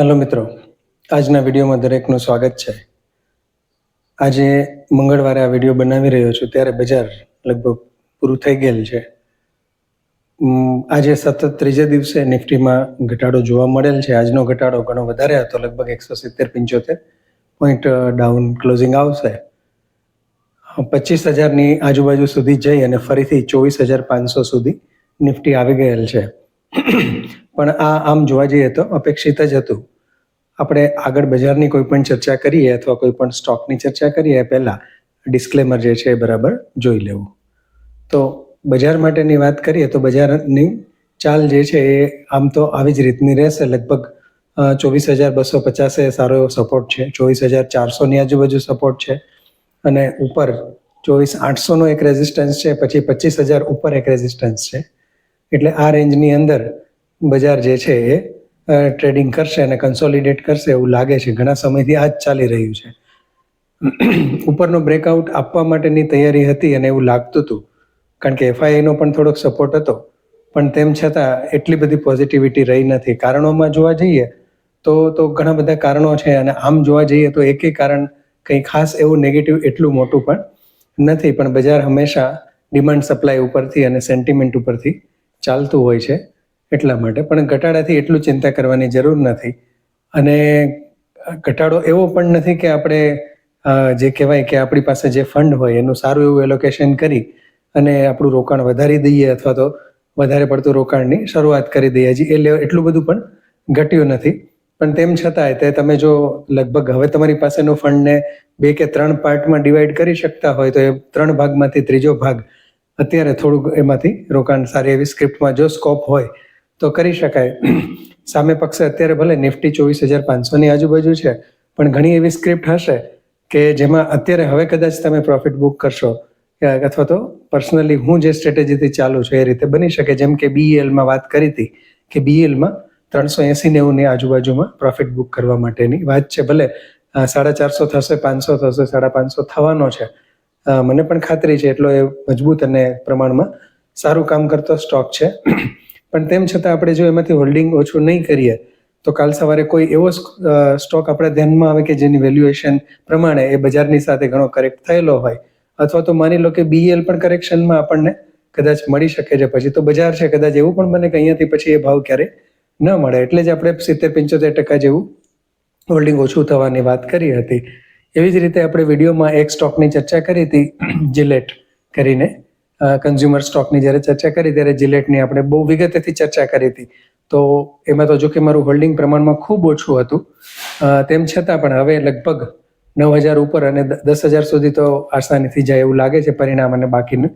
Hello મિત્રો, આજના વિડીયોમાં દરેકનું સ્વાગત છે. આજે મંગળવારે આ વિડીયો બનાવી રહ્યો છું ત્યારે બજાર લગભગ પૂરું થઈ ગયેલ છે. આજે સતત ત્રીજે દિવસે નિફ્ટીમાં ઘટાડો જોવા મળેલ છે. આજનો ઘટાડો ઘણો વધારે હતો, લગભગ 170-75 પોઈન્ટ ડાઉન ક્લોઝિંગ આવશે. 25,000ની આજુબાજુ સુધી જઈ અને ફરીથી 24,500 સુધી નિફ્ટી આવી ગયેલ છે. પણ આ આમ જોવા જઈએ તો અપેક્ષિત જ હતું. આપણે આગળ બજારની કોઈ પણ ચર્ચા કરીએ અથવા કોઈ પણ સ્ટોકની ચર્ચા કરીએ પહેલા ડિસ્ક્લેમર જે છે એ બરાબર જોઈ લેવું. તો બજાર માટેની વાત કરીએ તો બજારની ચાલ જે છે એ આમ તો આવી જ રીતની રહેશે. લગભગ 24,250 સારો એવો સપોર્ટ છે, 24,400ની આજુબાજુ સપોર્ટ છે અને ઉપર 24,800નો એક રેઝિસ્ટન્સ છે, પછી 25,000 ઉપર એક રેઝિસ્ટન્સ છે. એટલે આ રેન્જની અંદર બજાર જે છે એ ટ્રેડિંગ કરશે અને કન્સોલિડેટ કરશે એવું લાગે છે. ઘણા સમયથી આ જ ચાલી રહ્યું છે. ઉપરનો બ્રેકઆઉટ આપવા માટેની તૈયારી હતી અને એવું લાગતું હતું, કારણ કે એફઆઈઆઈનો પણ થોડોક સપોર્ટ હતો, પણ તેમ છતાં એટલી બધી પોઝિટિવિટી રહી નથી. કારણોમાં જોવા જઈએ તો ઘણા બધા કારણો છે અને આમ જોવા જઈએ તો એકેય કારણ કંઈ ખાસ એવું નેગેટિવ એટલું મોટું પણ નથી. પણ બજાર હંમેશા ડિમાન્ડ સપ્લાય ઉપરથી અને સેન્ટિમેન્ટ ઉપરથી ચાલતું હોય છે, એટલા માટે. પણ ઘટાડાથી એટલું ચિંતા કરવાની જરૂર નથી. અને ઘટાડો એવો પણ નથી કે આપણે જે કહેવાય કે આપણી પાસે જે ફંડ હોય એનું સારું એવું એલોકેશન કરી અને આપણું રોકાણ વધારી દઈએ અથવા તો વધારે પડતું રોકાણની શરૂઆત કરી દઈએ. હજી એટલું બધું પણ ઘટ્યું નથી. પણ તેમ છતાંય તે તમે જો લગભગ હવે તમારી પાસેનું ફંડને 2 કે 3 પાર્ટમાં ડિવાઈડ કરી શકતા હોય તો એ 3 ભાગમાંથી ત્રીજો ભાગ અત્યારે થોડુંક એમાંથી રોકાણ સારી એવી સ્ક્રિપ્ટમાં જો સ્કોપ હોય તો કરી શકાય. સામે પક્ષે અત્યારે ભલે નિફ્ટી 24,500ની આજુબાજુ છે, પણ ઘણી એવી સ્ક્રિપ્ટ હશે કે જેમાં અત્યારે હવે કદાચ તમે પ્રોફિટ બુક કરશો અથવા તો પર્સનલી હું જે સ્ટ્રેટેજીથી ચાલુ છું એ રીતે બની શકે. જેમ કે બીઈએલમાં વાત કરી હતી કે બીઈએલમાં 380-90ની આજુબાજુમાં પ્રોફિટ બુક કરવા માટેની વાત છે. ભલે 450 થશે, 500 થશે, 550 થવાનો છે, મને પણ ખાતરી છે. એટલો એ મજબૂત અને પ્રમાણમાં સારું કામ કરતો સ્ટોક છે. પણ તેમ છતાં આપણે જો એમાંથી હોલ્ડિંગ ઓછું નહીં કરીએ તો કાલ સવારે કોઈ એવો સ્ટોક આપણા ધ્યાનમાં આવે કે જેની વેલ્યુએશન પ્રમાણે એ બજારની સાથે ઘણો કરેક્ટ થયેલો હોય, અથવા તો માની લો કે બીએલ પણ કરેક્શનમાં આપણને કદાચ મળી શકે છે, પછી તો બજાર છે, કદાચ એવું પણ બને કે અહીંયાથી પછી એ ભાવ ક્યારેય ન મળે. એટલે જ આપણે 70-75% જેવું હોલ્ડિંગ ઓછું થવાની વાત કરી હતી. એવી જ રીતે આપણે વિડીયોમાં એક સ્ટોકની ચર્ચા કરી હતી, જિલેટ કરીને. કન્ઝ્યુમર સ્ટોકની જ્યારે ચર્ચા કરી ત્યારે જિલેટની આપણે બહુ વિગતેથી ચર્ચા કરી હતી. તો એમાં તો જો કે મારું હોલ્ડિંગ પ્રમાણમાં ખૂબ ઓછું હતું, તેમ છતાં પણ હવે લગભગ 9,000 ઉપર અને 10,000 સુધી તો આસાનીથી જાય એવું લાગે છે પરિણામ અને બાકીની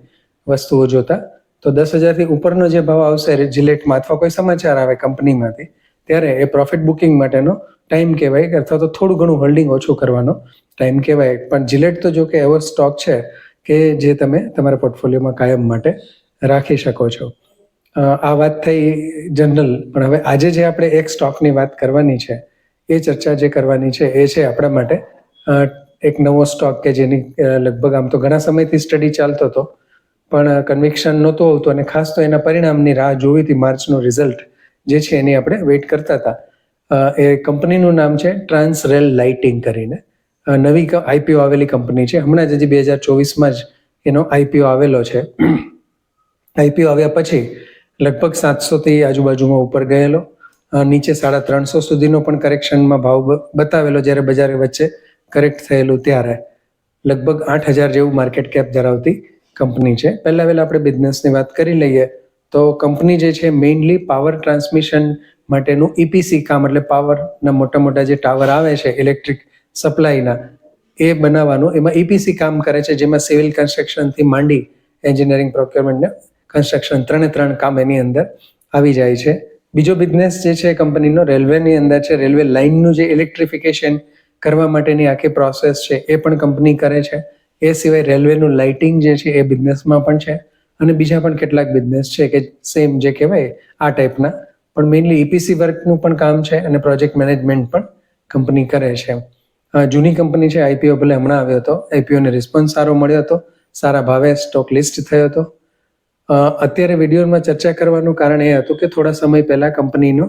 વસ્તુઓ જોતા. તો 10,000થી ઉપરનો જે ભાવ આવશે જિલેટમાં અથવા કોઈ સમાચાર આવે કંપનીમાંથી, ત્યારે એ પ્રોફિટ બુકિંગ માટેનો ટાઈમ કહેવાય, અથવા તો થોડું ઘણું હોલ્ડિંગ ઓછું કરવાનો ટાઈમ કહેવાય. પણ જિલેટ તો જો કે એવો સ્ટોક છે કે જે તમે તમારા પોર્ટફોલિયોમાં કાયમ માટે રાખી શકો છો. આ વાત થઈ જનરલ. પણ હવે આજે જે આપણે એક સ્ટોકની વાત કરવાની છે, એ ચર્ચા જે કરવાની છે એ છે આપણા માટે એક નવો સ્ટોક કે જેની લગભગ આમ તો ઘણા સમયથી સ્ટડી ચાલતો હતો, પણ કન્વિક્શન નહોતું આવતું અને ખાસ તો એના પરિણામની રાહ જોવી હતી. માર્ચનું રિઝલ્ટ જે છે એની આપણે વેઇટ કરતા હતા. એ કંપનીનું નામ છે ટ્રાન્સરેલ લાઇટિંગ કરીને. નવી આઈપીઓ આવેલી કંપની છે. હમણાં જ હજી 2024માં જ એનો આઈપીઓ આવેલો છે. આઈપીઓ આવ્યા પછી લગભગ 700થી આજુબાજુમાં ઉપર ગયેલો, નીચે 350 સુધીનો પણ કરેક્શનમાં ભાવ બતાવેલો. જ્યારે બજારે વચ્ચે કરેક્ટ થયેલું ત્યારે લગભગ 8,000 જેવું માર્કેટ કેપ ધરાવતી કંપની છે. પહેલા આપણે બિઝનેસની વાત કરી લઈએ તો કંપની જે છે મેઇનલી પાવર ટ્રાન્સમિશન માટેનું ઈપીસી કામ, એટલે પાવરના મોટા જે ટાવર આવે છે ઇલેક્ટ્રિક સપ્લાયના, એ બનાવવાનું, એમાં ઈપીસી કામ કરે છે, જેમાં સિવિલ કન્સ્ટ્રક્શનથી માંડી એન્જિનિયરિંગ, પ્રોક્યોરમેન્ટ, કન્સ્ટ્રક્શન 3 કામ એની અંદર આવી જાય છે. બીજો બિઝનેસ જે છે કંપનીનો રેલવેની અંદર છે. રેલવે લાઇનનું જે ઇલેક્ટ્રિફિકેશન કરવા માટેની આખી પ્રોસેસ છે એ પણ કંપની કરે છે. એ સિવાય રેલવેનું લાઇટિંગ જે છે એ બિઝનેસમાં પણ છે, અને બીજા પણ કેટલાક બિઝનેસ છે કે સેમ જે કહેવાય આ ટાઈપના. પણ મેઇનલી ઈપીસી વર્કનું પણ કામ છે અને પ્રોજેક્ટ મેનેજમેન્ટ પણ કંપની કરે છે. જૂની કંપની છે. આઈપીઓ ભલે હમણાં આવ્યો હતો, આઈપીઓને રિસ્પોન્સ સારો મળ્યો હતો, સારા ભાવે સ્ટોક લિસ્ટ થયો હતો. અત્યારે વિડીયોમાં ચર્ચા કરવાનું કારણ એ હતું કે થોડા સમય પહેલા કંપનીનો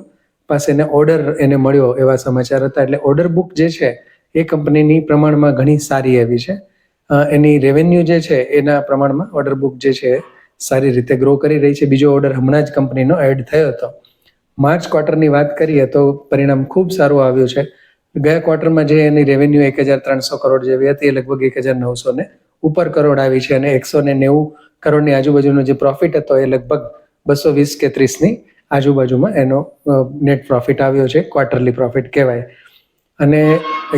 પાસે એને ઓર્ડર એને મળ્યો એવા સમાચાર હતા. એટલે ઓર્ડર બુક જે છે એ કંપનીની પ્રમાણમાં ઘણી સારી એવી છે. એની રેવન્યુ જે છે એના પ્રમાણમાં ઓર્ડર બુક જે છે સારી રીતે ગ્રો કરી રહી છે. બીજો ઓર્ડર હમણાં જ કંપનીનો એડ થયો હતો. માર્ચ ક્વાર્ટરની વાત કરીએ તો પરિણામ ખૂબ સારું આવ્યું છે. ગયા ક્વાર્ટરમાં જે એની રેવન્યુ 1,300 કરોડ જેવી હતી એ લગભગ 1,900 ને ઉપર કરોડ આવી છે, અને 190 કરોડની આજુબાજુનો જે પ્રોફિટ હતો એ લગભગ 220 કે 30ની આજુબાજુમાં એનો નેટ પ્રોફિટ આવ્યો છે. ક્વાર્ટરલી પ્રોફિટ કહેવાય. અને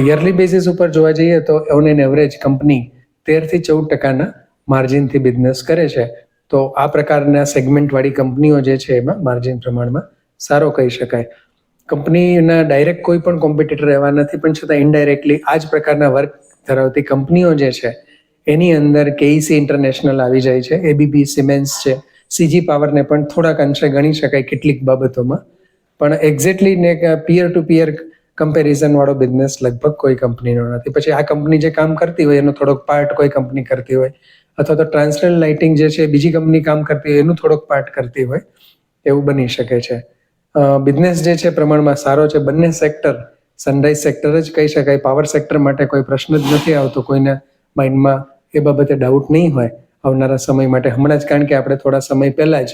યરલી બેઝિસ ઉપર જોવા જઈએ તો ઓન એન એવરેજ કંપની 13-14% માર્જિનથી બિઝનેસ કરે છે. તો આ પ્રકારના સેગમેન્ટવાળી કંપનીઓ જે છે એમાં માર્જિન પ્રમાણમાં સારો કહી શકાય. કંપનીના ડાયરેક્ટ કોઈ પણ કોમ્પિટિટર એવા નથી, પણ છતાં ઇનડાયરેક્ટલી આ જ પ્રકારના વર્ક ધરાવતી કંપનીઓ જે છે એની અંદર કેઈસી ઇન્ટરનેશનલ આવી જાય છે, એબીબી સિમેન્સ છે, સીજી પાવરને પણ થોડાક અંશે ગણી શકાય કેટલીક બાબતોમાં. પણ એક્ઝેક્ટલી ને પિયર ટુ પિયર કમ્પેરિઝન વાળો બિઝનેસ લગભગ કોઈ કંપનીનો નથી. પછી આ કંપની જે કામ કરતી હોય એનો થોડોક પાર્ટ કોઈ કંપની કરતી હોય, અથવા તો ટ્રાન્સલેટ લાઇટિંગ જે છે બીજી કંપની કામ કરતી હોય એનું થોડોક પાર્ટ કરતી હોય, એવું બની શકે છે. બિઝનેસ જે છે પ્રમાણમાં સારો છે. બંને સેક્ટર સનરાઈઝ સેક્ટર જ કહી શકાય. પાવર સેક્ટર માટે કોઈ પ્રશ્ન જ નથી આવતો. કોઈના માઇન્ડમાં એ બાબતે ડાઉટ નહીં હોય આવનારા સમય માટે. હમણાં જ કારણ કે આપણે થોડા સમય પહેલા જ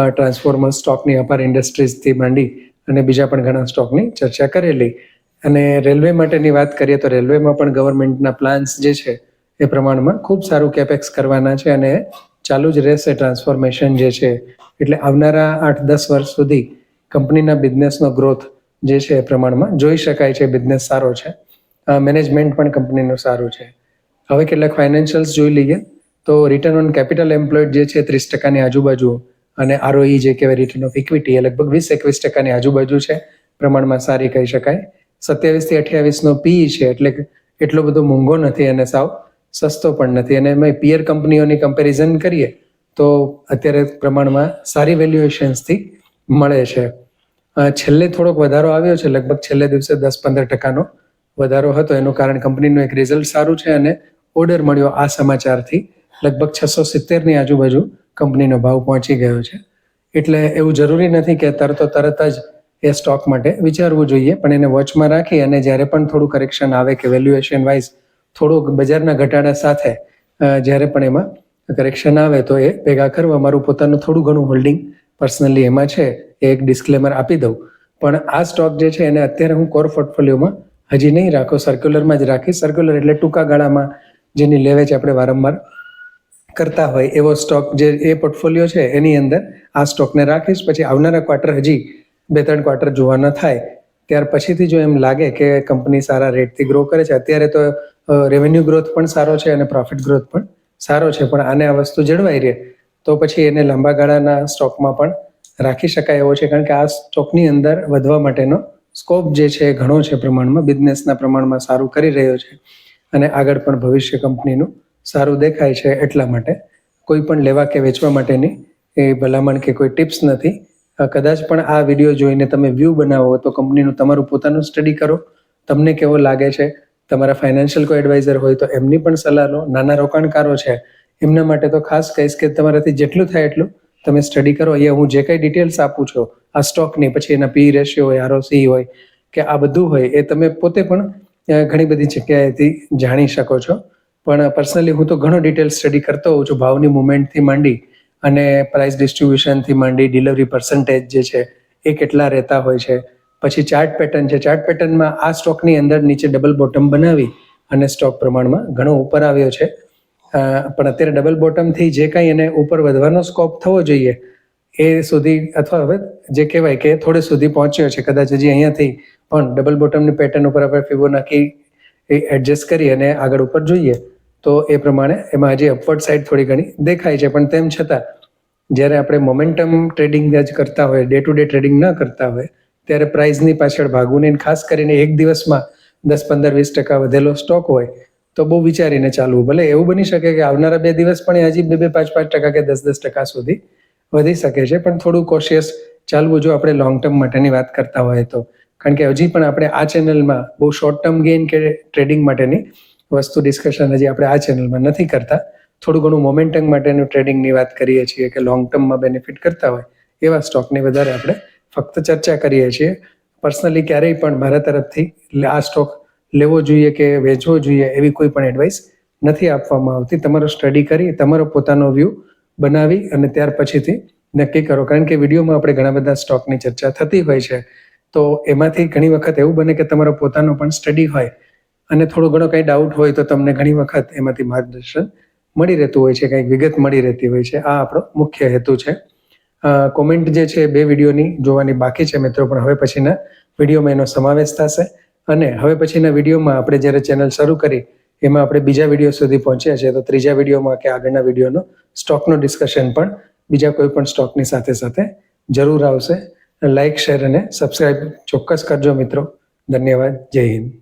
ટ્રાન્સફોર્મર સ્ટોકની, અપાર ઇન્ડસ્ટ્રીઝથી માંડી અને બીજા પણ ઘણા સ્ટોકની ચર્ચા કરેલી. અને રેલવે માટેની વાત કરીએ તો રેલવેમાં પણ ગવર્મેન્ટના પ્લાન્સ જે છે એ પ્રમાણમાં ખૂબ સારું કેપેક્સ કરવાના છે, અને ચાલુ જ રહેશે ટ્રાન્સફોર્મેશન જે છે. એટલે આવનારા 8-10 વર્ષ સુધી કંપનીના બિઝનેસનો ગ્રોથ જે છે એ પ્રમાણમાં જોઈ શકાય છે. બિઝનેસ સારો છે, મેનેજમેન્ટ પણ કંપનીનું સારું છે. હવે કેટલાક ફાઇનાન્શિયલ્સ જોઈ લઈએ તો રિટર્ન ઓન કેપિટલ એમ્પ્લોયડ જે છે 30%ની આજુબાજુ, અને આરઓઈ જે કહેવાય રિટર્ન ઓફ ઇક્વિટી એ લગભગ 20-21%ની આજુબાજુ છે. પ્રમાણમાં સારી કહી શકાય. 27-28નો પીઈ છે, એટલે એટલો બધો મોંઘો નથી અને સાવ સસ્તો પણ નથી. અને એમાં પિયર કંપનીઓની કમ્પેરિઝન કરીએ તો અત્યારે પ્રમાણમાં સારી વેલ્યુએશન્સથી મળે છે. છેલ્લે થોડોક વધારો આવ્યો છે, લગભગ છેલ્લે દિવસે 10-15%નો વધારો હતો. એનું કારણ કંપનીનું એક રિઝલ્ટ સારું છે અને ઓર્ડર મળ્યો આ સમાચારથી લગભગ 670ની આજુબાજુ કંપનીનો ભાવ પહોંચી ગયો છે. એટલે એવું જરૂરી નથી કે તરત જ એ સ્ટોક માટે વિચારવું જોઈએ, પણ એને વોચમાં રાખી અને જ્યારે પણ થોડું કરેક્શન આવે કે વેલ્યુએશન વાઇઝ થોડુંક બજારના ઘટાડા સાથે જ્યારે પણ એમાં કરેક્શન આવે તો એ ભેગા કરવા. મારું પોતાનું થોડું ઘણું હોલ્ડિંગ પર્સનલી એમાં છે, એ એક ડિસ્ક્લેમર આપી દઉં. પણ આ સ્ટોક જે છે એને અત્યારે હું કોર પોર્ટફોલિયોમાં હજી નહીં રાખો, સર્ક્યુલરમાં જ રાખી. સર્ક્યુલર એટલે ટૂંકા ગાળામાં જેની લેવેચ આપણે વારંવાર કરતા હોય એવો સ્ટોક જે એ પોર્ટફોલિયો છે એની અંદર આ સ્ટોકને રાખીશ. પછી આવનારા ક્વાર્ટર હજી 2-3 ક્વાર્ટર જોવાના થાય ત્યાર પછીથી જો એમ લાગે કે કંપની સારા રેટથી ગ્રો કરે છે, અત્યારે તો રેવન્યુ ગ્રોથ પણ સારો છે અને પ્રોફિટ ગ્રોથ પણ સારો છે, પણ આને આ વસ્તુ જળવાઈ રહે તો પછી એને લાંબા ગાળાના સ્ટોકમાં પણ રાખી શકાય એવો છે. કારણ કે આ સ્ટોકની અંદર વધવા માટેનો સ્કોપ જે છે એ ઘણો છે પ્રમાણમાં. બિઝનેસના પ્રમાણમાં સારું કરી રહ્યો છે અને આગળ પણ ભવિષ્ય કંપનીનું સારું દેખાય છે. એટલા માટે કોઈ પણ લેવા કે વેચવા માટેની એ ભલામણ કે કોઈ ટિપ્સ નથી. કદાચ પણ આ વિડીયો જોઈને તમે વ્યૂ બનાવો તો કંપનીનું તમારું પોતાનું સ્ટડી કરો, તમને કેવો લાગે છે. તમારા ફાઇનાન્શિયલ કોઈ એડવાઇઝર હોય તો એમની પણ સલાહ લો. નાના રોકાણકારો છે એમના માટે તો ખાસ કહીશ કે તમારાથી જેટલું થાય એટલું તમે સ્ટડી કરો. અહીંયા હું જે કંઈ ડિટેલ્સ આપું છું આ સ્ટોકની, પછી એના પી રેશિયો હોય, આરઓસી હોય કે આ બધું હોય, એ તમે પોતે પણ ઘણી બધી જગ્યાએથી જાણી શકો છો. પણ પર્સનલી હું તો ઘણો ડિટેલ સ્ટડી કરતો હોઉં છું, ભાવની મુવમેન્ટથી માંડી અને પ્રાઇસ ડિસ્ટ્રીબ્યુશનથી માંડી, ડિલિવરી પર્સન્ટેજ જે છે એ કેટલા રહેતા હોય છે. પછી ચાર્ટ પેટર્ન છે, ચાર્ટ પેટર્નમાં આ સ્ટોકની અંદર નીચે ડબલ બોટમ બનાવી અને સ્ટોક પ્રમાણમાં ઘણો ઉપર આવ્યો છે. પણ અત્યારે ડબલ બોટમથી જે કાંઈ એને ઉપર વધવાનો સ્કોપ થવો જોઈએ એ સુધી, અથવા હવે જે કહેવાય કે થોડે સુધી પહોંચ્યો છે. કદાચ હજી અહીંયાથી પણ ડબલ બોટમની પેટર્ન ઉપર આપણે ફિબોનાકી એડજસ્ટ કરી અને આગળ ઉપર જોઈએ તો એ પ્રમાણે એમાં હજી અપવર્ડ સાઇડ થોડી ઘણી દેખાય છે. પણ તેમ છતાં જ્યારે આપણે મોમેન્ટમ ટ્રેડિંગ જ કરતા હોય, ડે ટુ ડે ટ્રેડિંગ ન કરતા હોય, ત્યારે પ્રાઇઝની પાછળ ભાગવું નહીં. ખાસ કરીને એક દિવસમાં 10-15-20% વધેલો સ્ટોક હોય તો બહુ વિચારીને ચાલવું. ભલે એવું બની શકે કે આવનારા 2 દિવસ પણ હજી 2-5% કે 10% સુધી વધી શકે છે, પણ થોડું કોશિયસ ચાલવું જો આપણે લોંગ ટર્મ માટેની વાત કરતા હોય તો. કારણ કે હજી પણ આપણે આ ચેનલમાં બહુ શોર્ટ ટર્મ ગેઇન કે ટ્રેડિંગ માટેની વસ્તુ ડિસ્કશન હજી આપણે આ ચેનલમાં નથી કરતા. થોડું ઘણું મોમેન્ટમ માટેનું ટ્રેડિંગની વાત કરીએ છીએ કે લોંગ ટર્મમાં બેનિફિટ કરતા હોય એવા સ્ટોકની વધારે આપણે ફક્ત ચર્ચા કરીએ છીએ. પર્સનલી ક્યારેય પણ મારા તરફથી આ સ્ટોક લેવો જોઈએ કે વેચવો જોઈએ એવી કોઈ પણ એડવાઇસ નથી આપવામાં આવતી. તમારો સ્ટડી કરી તમારો પોતાનો વ્યૂ બનાવી અને ત્યાર પછીથી નક્કી કરો. કારણ કે વિડીયોમાં આપણે ઘણા બધા સ્ટોકની ચર્ચા થતી હોય છે, તો એમાંથી ઘણી વખત એવું બને કે તમારો પોતાનો પણ સ્ટડી હોય અને થોડો ઘણો કંઈ ડાઉટ હોય તો તમને ઘણી વખત એમાંથી માર્ગદર્શન મળી રહેતું હોય છે, કંઈક વિગત મળી રહેતી હોય છે. આ આપણો મુખ્ય હેતુ છે. કોમેન્ટ જે છે 2 વિડીયોની જોવાની બાકી છે મિત્રો, પણ હવે પછીના વિડીયોમાં એનો સમાવેશ થશે. અને હવે પછીના વિડીયોમાં આપણે જ્યારે ચેનલ શરૂ કરી એમાં આપણે બીજા વિડીયો સુધી પહોંચ્યા છે, તો ત્રીજા વિડીયોમાં કે આગળના વિડીયોનો સ્ટોકનો ડિસ્કશન પણ બીજા કોઈ પણ સ્ટોકની સાથે સાથે જરૂર આવશે. લાઇક, શેર અને સબસ્ક્રાઇબ ચોક્કસ કરજો મિત્રો. ધન્યવાદ. જય હિન્દ.